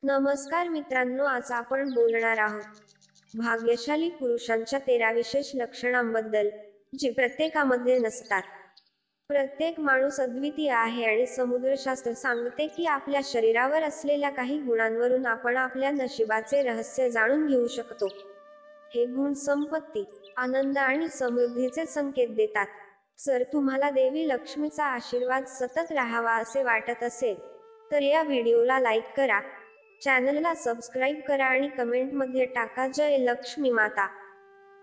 नमस्कार मित्रांनो, आज आपण बोलणार आहोत भाग्यशाली पुरुषांच्या 13 विशेष लक्षणांबद्दल, जी प्रत्येकामध्ये नसतात. प्रत्येक माणूस अद्वितीय आहे आणि समुद्रशास्त्र सांगते की आपल्या शरीरावर असलेल्या काही गुणांवरून आपण आपल्या नशिबाचे रहस्य जाणून घेऊ शकतो. हे गुण संपत्ती, आनंद आणि समृद्धीचे संकेत देतात. जर तुम्हाला देवी लक्ष्मीचा आशीर्वाद सतत राहावा असे वाटत असेल, तर या व्हिडिओला लाईक करा, चॅनलला सबस्क्राईब करा आणि कमेंटमध्ये टाका जय लक्ष्मी माता.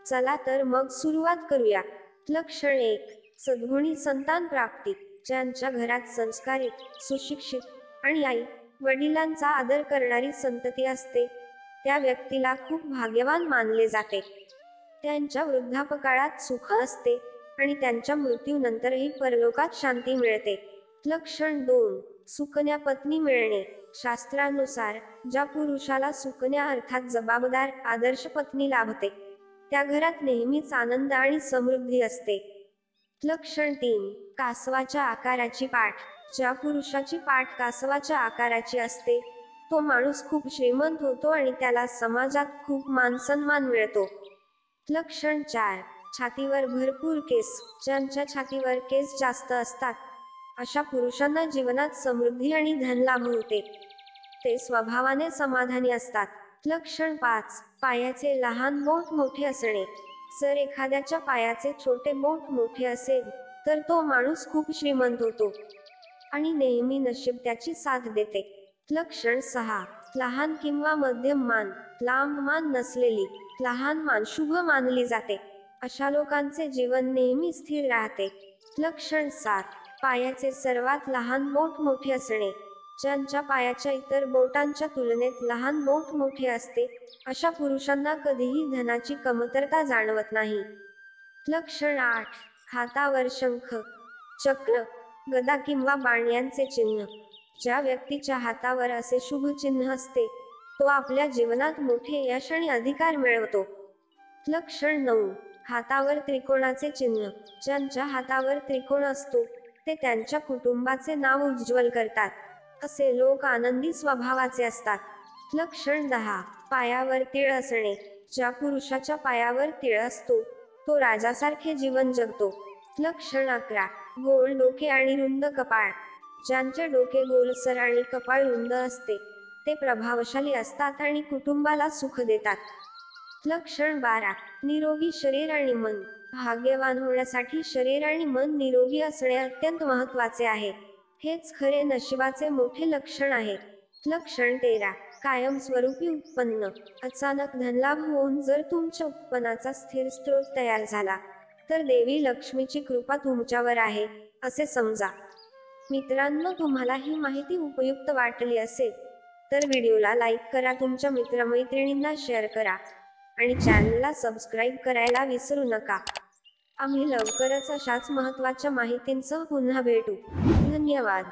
चला तर मग सुरुवात करूया. लक्षण 1. सद्गुणी संतान प्राप्ती. ज्यांच्या घरात संस्कारित, सुशिक्षित आणि आई वडिलांचा आदर करणारी संतती असते, त्या व्यक्तीला खूप भाग्यवान मानले जाते. त्यांच्या वृद्धापकाळात सुख असते आणि त्यांच्या मृत्यूनंतरही परलोकात शांती मिळते. लक्षण 2. सुकन्या पत्नी मिळणे. शास्त्रानुसार ज्या पुरुषाला सुकन्या अर्थात जबाबदार, आदर्श पत्नी लाभते, त्या घरात नेहमीच आनंद आणि समृद्धी असते. लक्षण 3. कासवाच्या आकाराची पाठ. ज्या पुरुषाची पाठ कासवाच्या आकाराची असते, तो माणूस खूप श्रीमंत होतो आणि त्याला समाजात खूप मानसन्मान मिळतो. लक्षण 4. छातीवर भरपूर केस. ज्यांच्या छातीवर केस जास्त असतात, अशा पुरुषांना जीवनात समृद्धी आणि धनलाभ होते. ते स्वभावाने समाधानी असतात. लक्षण 5. पायाचे लहान बोट मोठे असणे. जर एखाद्याच्या पायाचे छोटे बोट मोठे असेल, तर तो माणूस खूप श्रीमंत होतो आणि नेहमी नशीब त्याची साथ देते. लक्षण 6. लहान किंवा मध्यम मान. लांब मान नसलेली, लहान मान शुभ मानली जाते. अशा लोकांचे जीवन नेहमी स्थिर राहते. लक्षण 7. पायाचे सर्वात लहान बोट मोठे असणे. ज्यांच्या पायाच्या इतर बोटांच्या तुलनेत लहान बोट मोठे असते, अशा पुरुषांना कधीही धनाची कमतरता जाणवत नाही. लक्षण 8. हातावर शंख, चक्र, गदा किंवा बाण यांचे चिन्ह. ज्या व्यक्तीच्या हातावर असे शुभ चिन्ह असते, तो आपल्या जीवनात मोठे यश आणि अधिकार मिळवतो. लक्षण 9. हातावर त्रिकोणाचे चिन्ह. ज्यांच्या हातावर त्रिकोण असतो, ते त्यांच्या कुटुंबाचे नाव उज्ज्वल करतात. असे लोक आनंदी स्वभावाचे असतात. लक्षण 10. पायावर तीळ असणे. ज्या पुरुषाच्या पायावर तीळ असतो, तो राजासारखे जीवन जगतो. लक्षण 11. गोल डोके आणि रुंद कपाळ. ज्यांचे डोके गोलसर आणि कपाळ रुंद असते, ते प्रभावशाली असतात आणि कुटुंबाला सुख देतात. लक्षण 12. निरोगी शरीर आणि मन. भाग्यवान होण्यासाठी शरीर आणि मन निरोगी असणे अत्यंत महत्त्वाचे आहे. हेच खरे नशिबाचे मोठे लक्षण आहे. लक्षण 13. कायमस्वरूपी उत्पन्न. अचानक धनलाभ होऊन जर तुमच्या उत्पन्नाचा स्थिर स्रोत तयार झाला, तर देवी लक्ष्मीची कृपा तुमच्यावर आहे, असे समजा. मित्रांनो, तुम्हाला ही माहिती उपयुक्त वाटली असेल, तर व्हिडिओला लाईक करा, तुमच्या मित्रमैत्रिणींना शेअर करा आणि चॅनलला सबस्क्राईब करायला विसरू नका. आम्ही लवकरच अशाच महत्त्वाच्या माहितींसह पुन्हा भेटू. धन्यवाद.